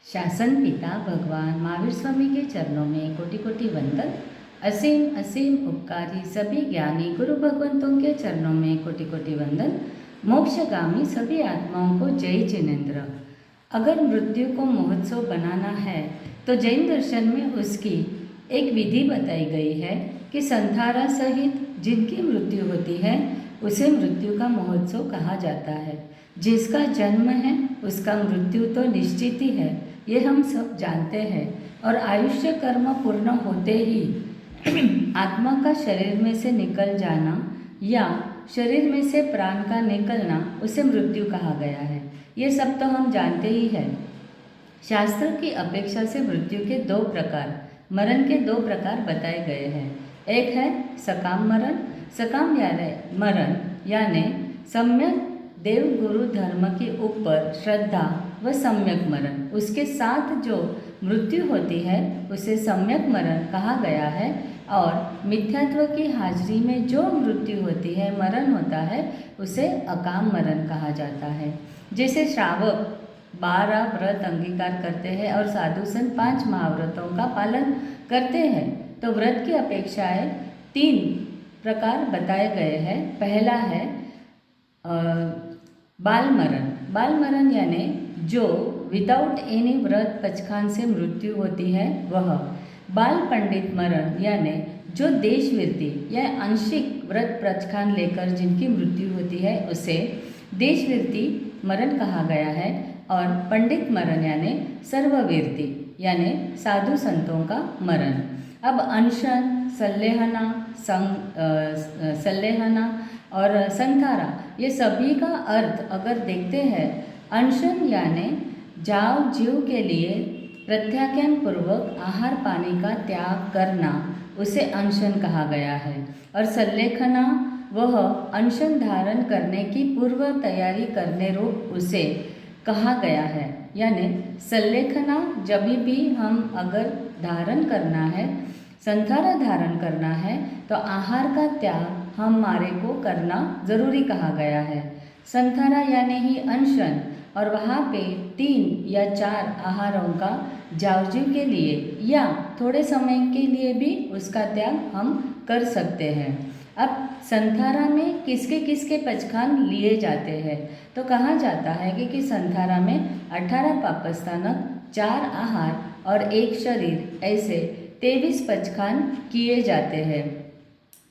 शासन पिता भगवान महावीर स्वामी के चरणों में कोटि कोटि वंदन। असीम असीम उपकारी सभी ज्ञानी गुरु भगवंतों के चरणों में कोटि कोटि वंदन। मोक्षगामी सभी आत्माओं को जय जिनेन्द्र। अगर मृत्यु को महोत्सव बनाना है तो जैन दर्शन में उसकी एक विधि बताई गई है कि संथारा सहित जिनकी मृत्यु होती है उसे मृत्यु का महोत्सव कहा जाता है। जिसका जन्म है उसका मृत्यु तो निश्चित ही है, ये हम सब जानते हैं। और आयुष्य कर्म पूर्ण होते ही आत्मा का शरीर में से निकल जाना या शरीर में से प्राण का निकलना उसे मृत्यु कहा गया है। ये सब तो हम जानते ही हैं। शास्त्र की अपेक्षा से मृत्यु के दो प्रकार, मरण के दो प्रकार बताए गए हैं। एक है सकाम मरण। सकाम मरण यानी सम्यक देव गुरु धर्म के ऊपर श्रद्धा व सम्यक मरण, उसके साथ जो मृत्यु होती है उसे सम्यक मरण कहा गया है। और मिथ्यात्व की हाजिरी में जो मृत्यु होती है, मरण होता है, उसे अकाम मरण कहा जाता है। जैसे श्रावक 12 व्रत अंगीकार करते हैं और साधु संत 5 महाव्रतों का पालन करते हैं, तो व्रत की अपेक्षाएं 3 प्रकार बताए गए हैं। पहला है बाल मरण। बाल मरण यानी जो विदाउट एनी व्रत पचखान से मृत्यु होती है वह। बाल पंडित मरण यानी जो देशवृत्ति या आंशिक व्रत पचखान लेकर जिनकी मृत्यु होती है उसे देशवृत्ति मरण कहा गया है। और पंडित मरण यानी सर्ववीर्ति यानी साधु संतों का मरण। अब अनशन, संलेहना और संथारा, ये सभी का अर्थ अगर देखते हैं, अनशन यानी जाव जीव के लिए प्रत्याख्यान पूर्वक आहार पानी का त्याग करना, उसे अनशन कहा गया है। और संलेखना वह अनशन धारण करने की पूर्व तैयारी करने रूप उसे कहा गया है। यानी संलेखना जब भी हम अगर धारण करना है, संथारा धारण करना है, तो आहार का त्याग हमारे को करना ज़रूरी कहा गया है। संथारा यानी ही अनशन, और वहाँ पे 3 या 4 आहारों का जावजीव के लिए या थोड़े समय के लिए भी उसका त्याग हम कर सकते हैं। अब संथारा में किसके किसके पचखान लिए जाते हैं, तो कहा जाता है कि संथारा में 18 पापस्थानक, 4 आहार और 1 शरीर, ऐसे 23 पचखान किए जाते हैं।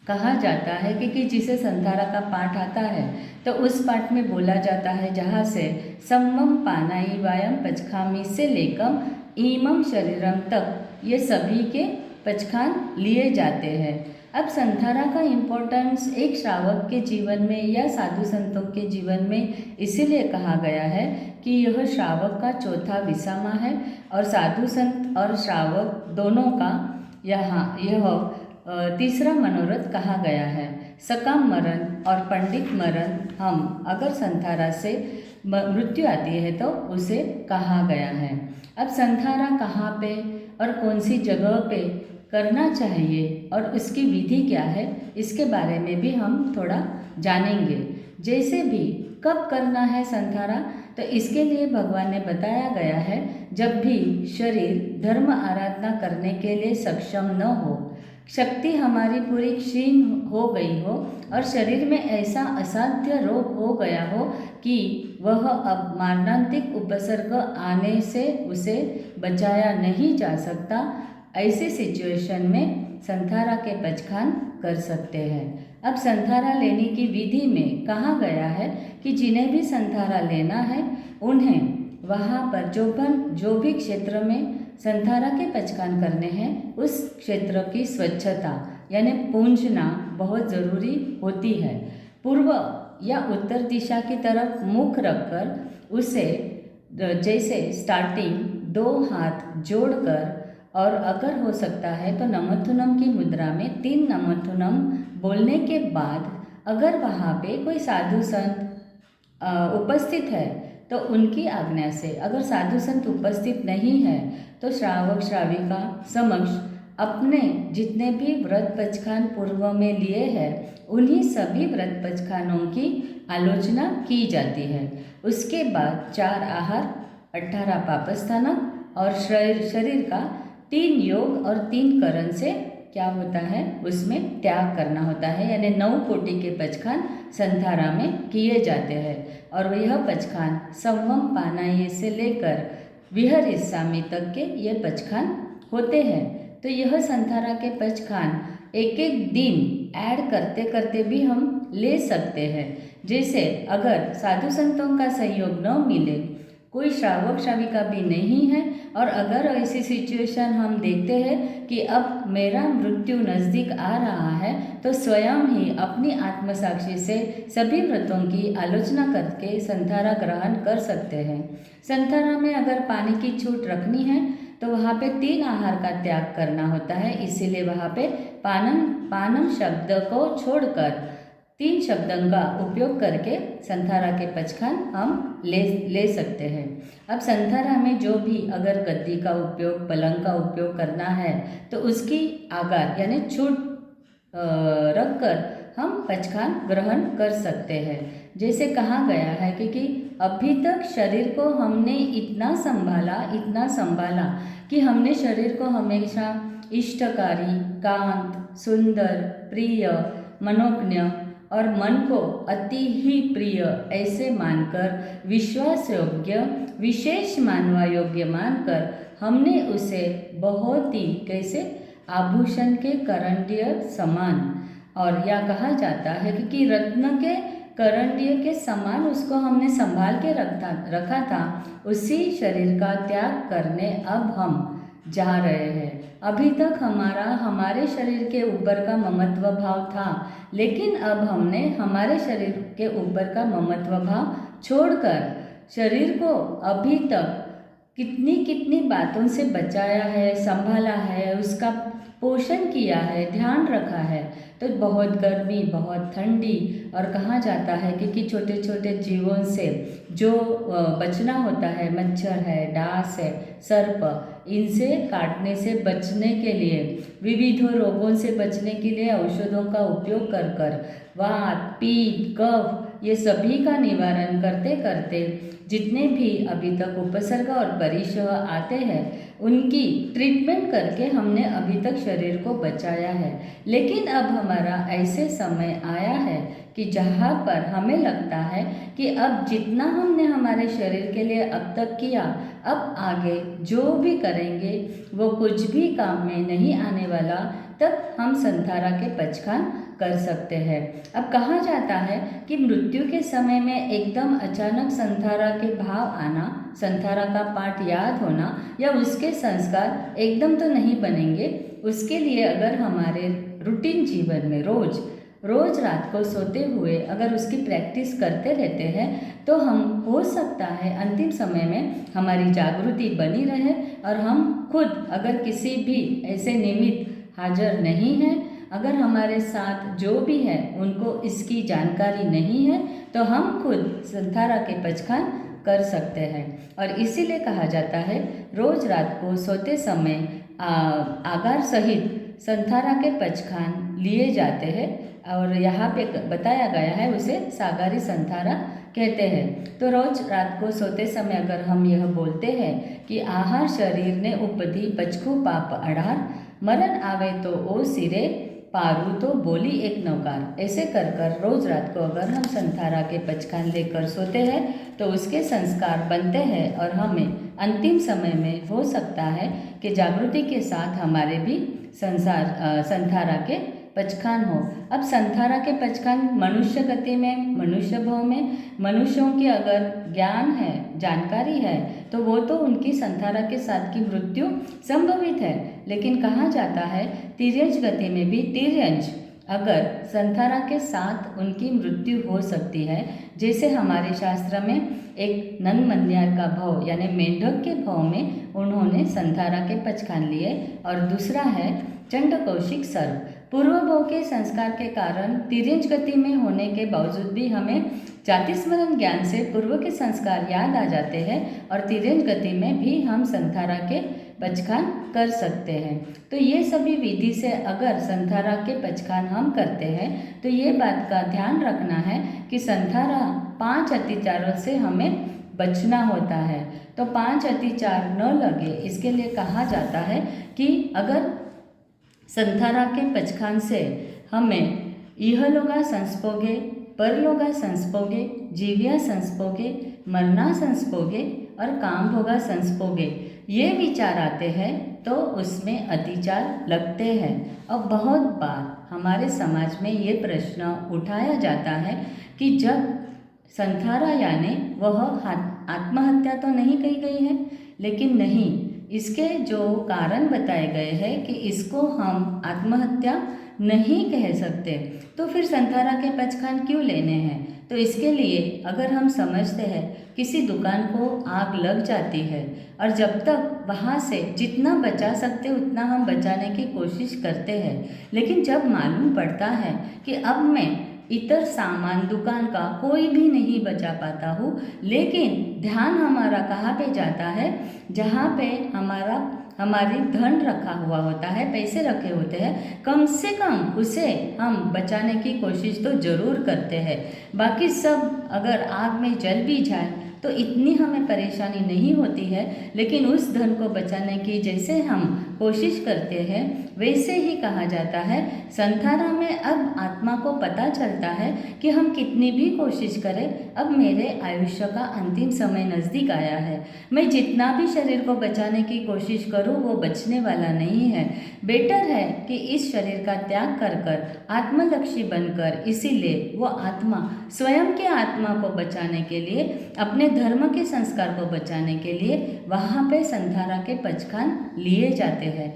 कहा जाता है कि जिसे संथारा का पाठ आता है तो उस पाठ में बोला जाता है जहाँ से सम्मम पानाई वायम पचखामी से लेकर ईमम शरीरम तक ये सभी के पचखान लिए जाते हैं। अब संथारा का इम्पोर्टेंस एक श्रावक के जीवन में या साधु संतों के जीवन में इसीलिए कहा गया है कि यह श्रावक का चौथा विसामा है और साधु संत और श्रावक दोनों का यह तीसरा मनोरथ कहा गया है। सकाम मरण और पंडित मरण, हम अगर संथारा से मृत्यु आती है तो उसे कहा गया है। अब संथारा कहाँ पे और कौन सी जगह पे करना चाहिए और उसकी विधि क्या है, इसके बारे में भी हम थोड़ा जानेंगे। जैसे भी कब करना है संथारा, तो इसके लिए भगवान ने बताया गया है जब भी शरीर धर्म आराधना करने के लिए सक्षम न हो, शक्ति हमारी पूरी क्षीण हो गई हो और शरीर में ऐसा असाध्य रोग हो गया हो कि वह अब मरणांतिक उपसर्ग आने से उसे बचाया नहीं जा सकता, ऐसे सिचुएशन में संथारा के पचखान कर सकते हैं। अब संथारा लेने की विधि में कहा गया है कि जिन्हें भी संथारा लेना है उन्हें वहाँ पर जो भी क्षेत्र में संथारा के पचखान करने हैं उस क्षेत्र की स्वच्छता यानी पूंजना बहुत ज़रूरी होती है। पूर्व या उत्तर दिशा की तरफ मुख रखकर उसे जैसे स्टार्टिंग 2 हाथ जोड़कर, और अगर हो सकता है तो नमोथुनम की मुद्रा में 3 नमोथुनम बोलने के बाद अगर वहाँ पे कोई साधु संत उपस्थित है तो उनकी आज्ञा से, अगर साधु संत उपस्थित नहीं है तो श्रावक श्राविका समक्ष अपने जितने भी व्रत पचखान पूर्व में लिए हैं उन्हीं सभी व्रत पचखानों की आलोचना की जाती है। उसके बाद 4 आहार, 18 पापस्थानक और शरीर का 3 योग और 3 करण से क्या होता है, उसमें त्याग करना होता है। यानी 9 कोटि के पचखान संथारा में किए जाते हैं। और यह पचखान संवम पानाये से लेकर विहरिस्सामी तक के ये पचखान होते हैं। तो यह संथारा के पचखान एक एक दिन ऐड करते करते भी हम ले सकते हैं। जैसे अगर साधु संतों का सहयोग न मिले, कोई श्रावक श्राविका भी नहीं है, और अगर ऐसी सिचुएशन हम देखते हैं कि अब मेरा मृत्यु नज़दीक आ रहा है, तो स्वयं ही अपनी आत्मसाक्षी से सभी व्रतों की आलोचना करके संथारा ग्रहण कर सकते हैं। संथारा में अगर पानी की छूट रखनी है तो वहाँ पे 3 आहार का त्याग करना होता है, इसीलिए वहाँ पे पानम शब्द को छोड़कर 3 शब्दों का उपयोग करके संथारा के पचखान हम ले सकते हैं। अब संथारा में जो भी अगर गद्दी का उपयोग, पलंग का उपयोग करना है तो उसकी आगार यानी छूट रखकर हम पचखान ग्रहण कर सकते हैं। जैसे कहा गया है कि अभी तक शरीर को हमने इतना संभाला कि हमने शरीर को हमेशा इष्टकारी, कांत, सुंदर, प्रिय, मनोज्ञ और मन को अति ही प्रिय ऐसे मानकर, विश्वास योग्य, विशेष मानवा योग्य मानकर हमने उसे बहुत ही कैसे आभूषण के करंडीय समान, और या कहा जाता है कि रत्न के करंडीय के समान उसको हमने संभाल के रखा था, उसी शरीर का त्याग करने अब हम जा रहे हैं। अभी तक हमारे शरीर के ऊपर का ममत्व भाव था, लेकिन अब हमने हमारे शरीर के ऊपर का ममत्व भाव छोड़कर शरीर को अभी तक कितनी बातों से बचाया है, संभाला है, उसका पोषण किया है, ध्यान रखा है। तो बहुत गर्मी, बहुत ठंडी, और कहा जाता है कि छोटे छोटे जीवों से जो बचना होता है, मच्छर है, डांस है, सर्प, इनसे काटने से बचने के लिए, विविध रोगों से बचने के लिए औषधों का उपयोग कर वात, पीत, कफ ये सभी का निवारण करते करते जितने भी अभी तक उपसर्ग और परिशह आते हैं उनकी ट्रीटमेंट करके हमने अभी तक शरीर को बचाया है। लेकिन अब हमारा ऐसे समय आया है कि जहाँ पर हमें लगता है कि अब जितना हमने हमारे शरीर के लिए अब तक किया, अब आगे जो भी करेंगे वो कुछ भी काम में नहीं आने वाला, तब हम संथारा के पचखान कर सकते हैं। अब कहा जाता है कि मृत्यु के समय में एकदम अचानक संथारा के भाव आना, संथारा का पाठ याद होना या उसके संस्कार एकदम तो नहीं बनेंगे। उसके लिए अगर हमारे रूटीन जीवन में रोज रात को सोते हुए अगर उसकी प्रैक्टिस करते रहते हैं तो हम हो सकता है अंतिम समय में हमारी जागृति बनी रहे, और हम खुद अगर किसी भी ऐसे निमित्त हाजिर नहीं है, अगर हमारे साथ जो भी है उनको इसकी जानकारी नहीं है, तो हम खुद संथारा के पचखान कर सकते हैं। और इसीलिए कहा जाता है रोज रात को सोते समय आगार सहित संथारा के पचखान लिए जाते हैं, और यहाँ पे बताया गया है उसे सागारी संथारा कहते हैं। तो रोज रात को सोते समय अगर हम यह बोलते हैं कि आहार शरीर ने उपधी पचखू पाप अढ़ार, मरण आवे तो ओ सिरे पारू तो बोली एक नौकार, ऐसे कर रोज रात को अगर हम संथारा के पचखान लेकर सोते हैं तो उसके संस्कार बनते हैं, और हमें अंतिम समय में हो सकता है कि जागृति के साथ हमारे भी संथारा के पचखान हो। अब संथारा के पचखान मनुष्य गति में, मनुष्य भाव में, मनुष्यों की अगर ज्ञान है, जानकारी है, तो वो तो उनकी संथारा के साथ की मृत्यु संभवित है। लेकिन कहा जाता है तिर्यंच गति में भी तिर्यंच अगर संथारा के साथ उनकी मृत्यु हो सकती है। जैसे हमारे शास्त्र में एक नन्मन्यार का भाव यानी मेंढक के भाव में उन्होंने संथारा के पचखान लिए, और दूसरा है चंड कौशिक सर्प। पूर्व भाव के संस्कार के कारण तिर्यंच गति में होने के बावजूद भी हमें जाति स्मरण ज्ञान से पूर्व के संस्कार याद आ जाते हैं, और तिर्यंच गति में भी हम संथारा के पचखान कर सकते हैं। तो ये सभी विधि से अगर संथारा के पचखान हम करते हैं तो ये बात का ध्यान रखना है कि संथारा 5 अत्याचारों से हमें बचना होता है। तो 5 अतिचार न लगे इसके लिए कहा जाता है कि अगर संथारा के पचखान से हमें इहलोगा संस्पोगे, परलोगा संस्पोगे, जीव्या संस्पोगे, मरना संस्पोगे और काम भोगा संस्पोगे, ये विचार आते हैं तो उसमें अतिचार लगते हैं। और बहुत बार हमारे समाज में ये प्रश्न उठाया जाता है कि जब संथारा यानी वह आत्महत्या तो नहीं कही गई है, लेकिन नहीं, इसके जो कारण बताए गए हैं कि इसको हम आत्महत्या नहीं कह सकते, तो फिर संथारा के पचखान क्यों लेने हैं? तो इसके लिए अगर हम समझते हैं किसी दुकान को आग लग जाती है और जब तक वहाँ से जितना बचा सकते उतना हम बचाने की कोशिश करते हैं, लेकिन जब मालूम पड़ता है कि अब मैं इतर सामान दुकान का कोई भी नहीं बचा पाता हूँ, लेकिन ध्यान हमारा कहाँ पे जाता है? जहाँ पे हमारी धन रखा हुआ होता है, पैसे रखे होते हैं, कम से कम उसे हम बचाने की कोशिश तो ज़रूर करते हैं। बाकी सब अगर आग में जल भी जाए तो इतनी हमें परेशानी नहीं होती है, लेकिन उस धन को बचाने की जैसे हम कोशिश करते हैं वैसे ही कहा जाता है संथारा में अब आत्मा को पता चलता है कि हम कितनी भी कोशिश करें, अब मेरे आयुष्य का अंतिम समय नज़दीक आया है, मैं जितना भी शरीर को बचाने की कोशिश करूं वो बचने वाला नहीं है। बेटर है कि इस शरीर का त्याग कर कर आत्मलक्षी बनकर, इसीलिए वो आत्मा स्वयं के आत्मा को बचाने के लिए, अपने धर्म के संस्कार को बचाने के लिए वहाँ पे संथारा के पचखान लिए जाते हैं।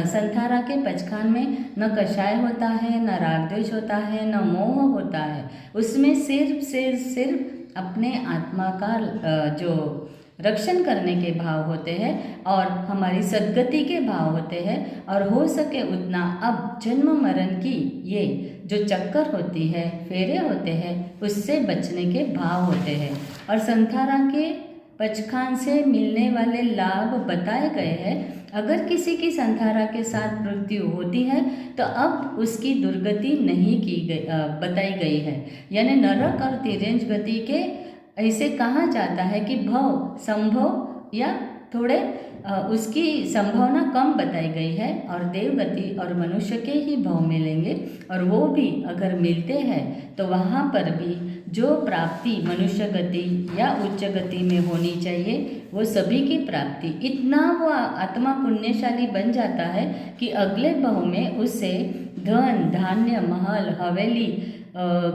संथारा के पचखान में न कषाय होता है, न राग द्वेष होता है, न मोह होता है, उसमें सिर्फ अपने आत्मा का जो रक्षण करने के भाव होते हैं और हमारी सद्गति के भाव होते हैं, और हो सके उतना अब जन्म मरण की ये जो चक्कर होती है, फेरे होते हैं, उससे बचने के भाव होते हैं। और संथारा के पचखान से मिलने वाले लाभ बताए गए हैं। अगर किसी की संथारा के साथ मृत्यु होती है तो अब उसकी दुर्गति नहीं की गई बताई गई है, यानी नरक और तिर्यंच गति के ऐसे कहा जाता है कि भव संभव या थोड़े उसकी संभावना कम बताई गई है, और देवगति और मनुष्य के ही भव मिलेंगे, और वो भी अगर मिलते हैं तो वहाँ पर भी जो प्राप्ति मनुष्य गति या उच्च गति में होनी चाहिए वो सभी की प्राप्ति, इतना वो आत्मा पुण्यशाली बन जाता है कि अगले भव में उससे धन धान्य महल हवेली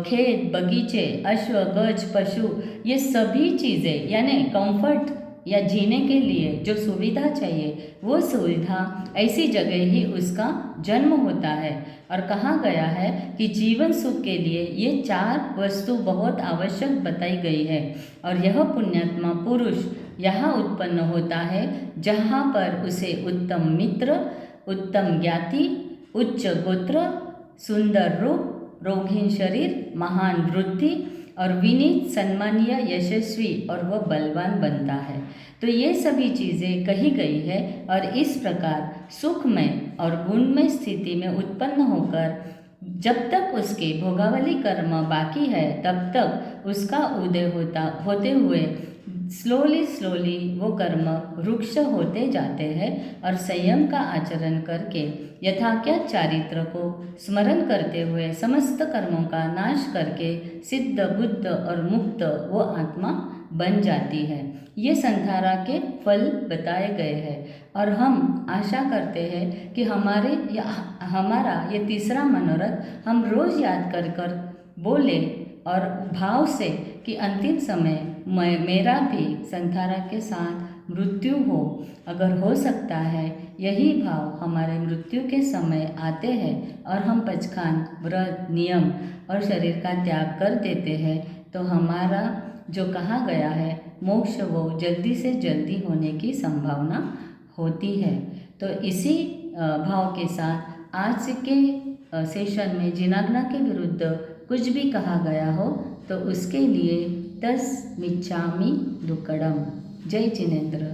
खेत बगीचे अश्व गज पशु ये सभी चीज़ें यानी कंफर्ट या जीने के लिए जो सुविधा चाहिए वो सुविधा ऐसी जगह ही उसका जन्म होता है। और कहा गया है कि जीवन सुख के लिए ये 4 वस्तु बहुत आवश्यक बताई गई है, और यह पुण्यात्मा पुरुष यहाँ उत्पन्न होता है जहाँ पर उसे उत्तम मित्र, उत्तम ज्ञाति, उच्च गोत्र, सुंदर रूप, रोगहीन शरीर, महान वृद्धि और विनीत सम्मानीय यशस्वी और वह बलवान बनता है। तो ये सभी चीज़ें कही गई है, और इस प्रकार सुखमय और गुणमय स्थिति में उत्पन्न होकर जब तक उसके भोगावली कर्म बाकी है तब तक उसका उदय होते हुए स्लोली वो कर्म वृक्ष होते जाते हैं, और संयम का आचरण करके यथाख्यात चारित्र को स्मरण करते हुए समस्त कर्मों का नाश करके सिद्ध बुद्ध और मुक्त वो आत्मा बन जाती है। ये संथारा के फल बताए गए हैं, और हम आशा करते हैं कि हमारा ये तीसरा मनोरथ हम रोज़ याद कर बोले और भाव से कि अंतिम समय मेरा भी संथारा के साथ मृत्यु हो। अगर हो सकता है यही भाव हमारे मृत्यु के समय आते हैं और हम पचखान व्रत नियम और शरीर का त्याग कर देते हैं, तो हमारा जो कहा गया है मोक्ष वो जल्दी से जल्दी होने की संभावना होती है। तो इसी भाव के साथ आज के सेशन में जिनाग्ना के विरुद्ध कुछ भी कहा गया हो तो उसके लिए 10 मिच्छामि दुक्कडम। जय जिनेंद्र।